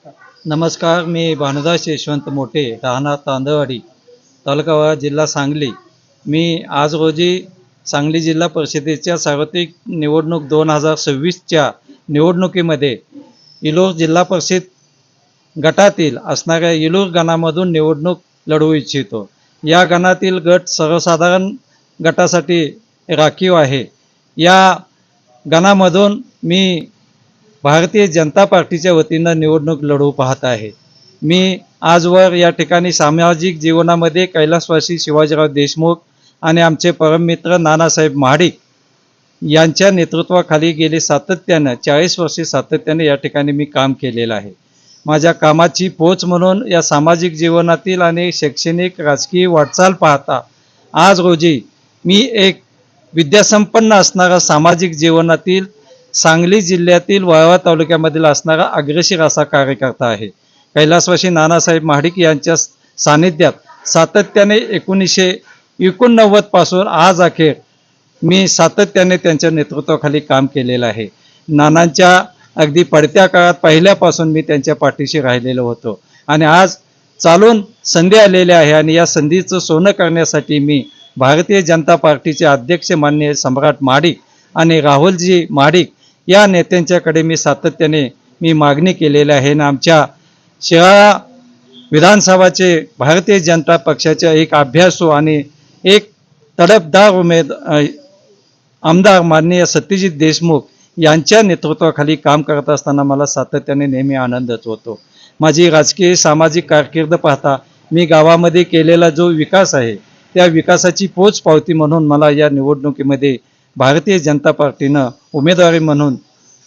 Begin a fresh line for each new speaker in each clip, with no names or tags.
नमस्कार, मी भानुदास यशवंत मोठे, राहणार तांदळवाडी, तालुका वाळवा, जिल्हा सांगली. मी आज रोजी सांगली जिल्हा परिषदेच्या सार्वत्रिक निवडणूक 2026च्या निवडणुकीमध्ये इलोर जिल्हा परिषद गटातील असणाऱ्या इलोर गणामधून निवडणूक लढवू इच्छितो. या गणातील गट सर्वसाधारण गटासाठी राखीव आहे. या गणामधून मी भारतीय जनता पार्टीच्या वतीनं निवडणूक लढवू पाहत आहे. मी आजवर या ठिकाणी सामाजिक जीवनामध्ये कैलासवासी शिवाजीराव देशमुख आणि आमचे परममित्र नानासाहेब महाडिक यांच्या नेतृत्वाखाली गेले 40 वर्षे सातत्याने या ठिकाणी मी काम केलेलं आहे. माझ्या कामाची पोच म्हणून या सामाजिक जीवनातील आणि शैक्षणिक राजकीय वाटचाल पाहता आज रोजी मी एक विद्यासंपन्न असणारा सामाजिक जीवनातील सांगली जिल्ह्यातील वाळवा तालुक्यामधील असणारा अग्रेसर असा कार्यकर्ता आहे. कैलासवासी नानासाहेब महाडिक यांच्या सानिध्यात सातत्याने 1989 पासून आज अखेर मी सातत्याने त्यांच्या नेतृत्वाखाली काम केलेलं आहे. नानांच्या अगदी पडत्या काळात पहिल्यापासून मी त्यांच्या पाठीशी राहिलेलो होतो आणि आज चालून संधी आलेली आहे आणि या संधीचं सोनं करण्यासाठी मी भारतीय जनता पार्टीचे अध्यक्ष माननीय सम्राट महाडिक आणि राहुलजी महाडिक या नेत्यांच्याकडे मी सातत्याने मागणी केलेली आहे आणि आमच्या शिराळा विधानसभाचे भारतीय जनता पक्षाचे एक अभ्यासू आणि एक तडफदार आमदार माननीय सत्यजित देशमुख यांच्या नेतृत्वाखाली काम करत असताना मला सातत्याने नेहमी आनंदच होतो. माझी राजकीय सामाजिक कारकीर्द पाहता मी गावामध्ये केलेला जो विकास आहे त्या विकासाची पोचपावती म्हणून मला या निवडणुकीमध्ये भारतीय जनता पार्टीनं उमेदवारी म्हणून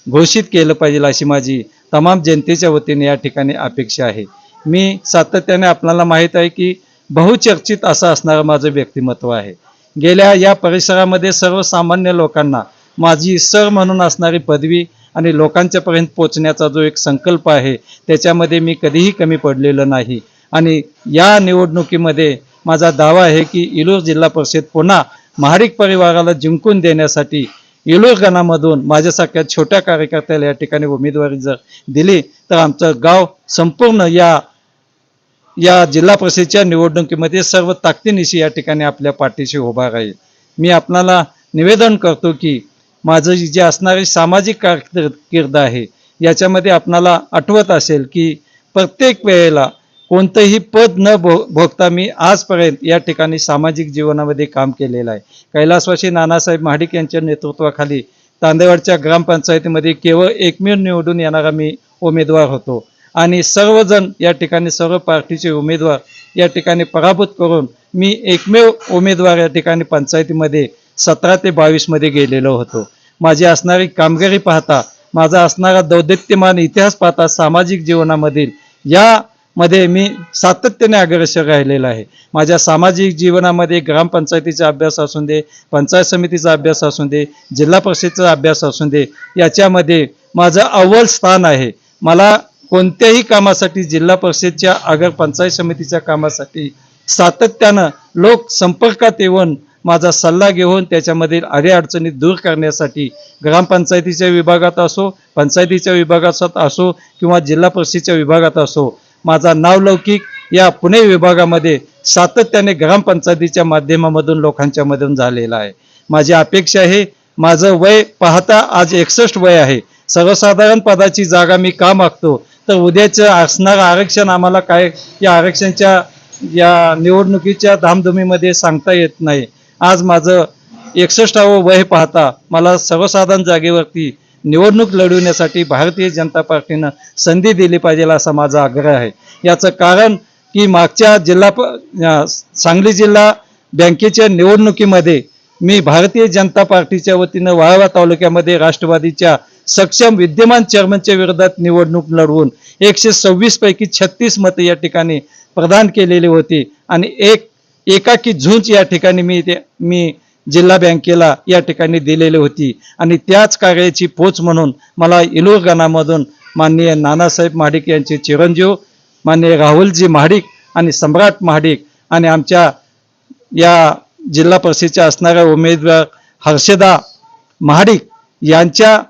घोषित केलं पाहिजे अशी माझी तमाम जनतेच्या वतीने या ठिकाणी अपेक्षा आहे. मी सातत्याने आपल्याला माहीत आहे की बहुचर्चित असं असणारं माझं व्यक्तिमत्व आहे. गेल्या या परिसरामध्ये सर्वसामान्य लोकांना माझी सर म्हणून असणारी पदवी आणि लोकांच्यापर्यंत पोचण्याचा जो एक संकल्प आहे त्याच्यामध्ये मी कधीही कमी पडलेलो नाही आणि या निवडणुकीमध्ये माझा दावा आहे की इलोर जिल्हा परिषद पुन्हा महाडिक परिवाराला जिंकून देण्यासाठी इलोर गणामधून माझ्यासारख्या छोट्या कार्यकर्त्याला या ठिकाणी उमेदवारी जर दिली तर आमचं गाव संपूर्ण या जिल्हा परिषदेच्या निवडणुकीमध्ये सर्व ताकदीनिशी या ठिकाणी आपल्या पाठीशी उभा राहील. मी आपणाला निवेदन करतो की माझं जे असणारी सामाजिक कारकीर्द आहे याच्यामध्ये आपणाला आठवत असेल की प्रत्येक वेळेला कोणतंही पद न भोगता मी आजपर्यंत या ठिकाणी सामाजिक जीवनामध्ये काम केलेलं आहे. कैलासवासी नानासाहेब महाडिक यांच्या नेतृत्वाखाली तांदेवाडच्या ग्रामपंचायतीमध्ये केवळ एकमेव निवडून येणारा मी उमेदवार होतो आणि सर्वजण या ठिकाणी सर्व पार्टीचे उमेदवार या ठिकाणी पराभूत करून मी एकमेव उमेदवार या ठिकाणी पंचायतीमध्ये 17 ते 22 मध्ये गेलेलो होतो. माझी असणारी कामगिरी पाहता माझा असणारा दौदिप्यमान इतिहास पाहता सामाजिक जीवनामधील यामध्ये मी सातत्याने अग्रेसर राहिलेला आहे. माझ्या सामाजिक जीवनामध्ये ग्रामपंचायतीचा अभ्यास असून दे, पंचायत समितीचा अभ्यास असून दे, जिल्हा परिषदेचा अभ्यास असून दे, याच्यामध्ये माझं अव्वल स्थान आहे. मला कोणत्याही कामासाठी जिल्हा परिषदच्या अगर पंचायत समितीच्या कामासाठी सातत्यानं लोक संपर्कात येऊन माझा सल्ला घेऊन त्याच्यामधील अडीअडचणी दूर करण्यासाठी ग्रामपंचायतीच्या विभागात असो, पंचायतीच्या विभागात असो किंवा जिल्हा परिषदेच्या विभागात असो माझा नावलौकिक या पुणे विभागामध्ये सातत्याने ग्रामपंचायतीच्या माध्यमामधून लोकांच्या मधून झालेला आहे. माझी अपेक्षा आहे, माझं वय पाहता आज 61 वय आहे. सर्वसाधारण पदाची जागा मी का मागतो तर उद्याचं असणारं आरक्षण आम्हाला काय या आरक्षणच्या या निवडणुकीच्या धामधुमीमध्ये सांगता येत नाही. आज माझं 61वे वय पाहता मला सर्वसाधारण जागेवरती निवडणूक लढवण्यासाठी भारतीय जनता पार्टीनं संधी दिली पाहिजे असा माझा आग्रह आहे. याचं कारण की मागच्या सांगली जिल्हा बँकेच्या निवडणुकीमध्ये मी भारतीय जनता पार्टीच्या वतीनं वाळवा तालुक्यामध्ये राष्ट्रवादीच्या सक्षम विद्यमान चेअरमनच्या विरोधात निवडणूक लढवून 126 पैकी 36 मतं या ठिकाणी प्रदान केलेली होती आणि एकाकी झुंज या ठिकाणी मी जिल्हा बँकेला या ठिकाणी दिलेली होती आणि त्याच कार्याची पोच म्हणून मला इलोर गणामधून माननीय नानासाहेब महाडिक यांचे चिरंजीव माननीय राहुलजी महाडिक आणि सम्राट महाडिक आणि आमच्या या जिल्हा परिषदेच्या असणाऱ्या उमेदवार हर्षदा महाडिक यांच्या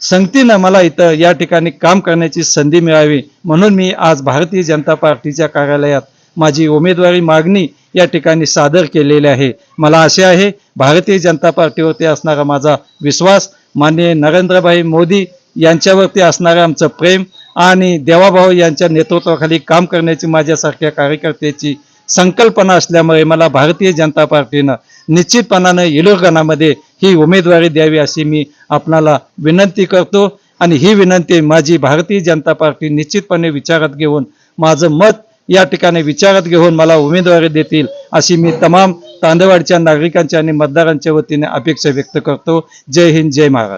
संगतीनं मला इथं या ठिकाणी काम करण्याची संधी मिळावी म्हणून मी आज भारतीय जनता पार्टीच्या कार्यालयात माझी उमेदवारी मागणी या ठिकाणी सादर केलेली आहे. मला आशा आहे भारतीय जनता पार्टीवरती असणारा माझा विश्वास, माननीय नरेंद्रभाई मोदी यांच्यावरती असणारं आमचं प्रेम आणि देवाभाऊ यांच्या नेतृत्वाखाली काम करण्याची माझ्यासारख्या कार्यकर्त्याची संकल्पना असल्यामुळे मला भारतीय जनता पार्टीनं निश्चितपणानं येळूर गणामध्ये ही उमेदवारी द्यावी अशी मी आपणाला विनंती करतो. आणि ही विनंती माझी भारतीय जनता पार्टी निश्चितपणे विचारात घेऊन माझं मत या ठिकाणी विचारात घेऊन मला उमेदवारी देतील अशी मी तमाम तांदवाडच्या नागरिकांच्या आणि मतदारांच्या वतीने अपेक्षा व्यक्त करतो. जय हिंद, जय महाराष्ट्र.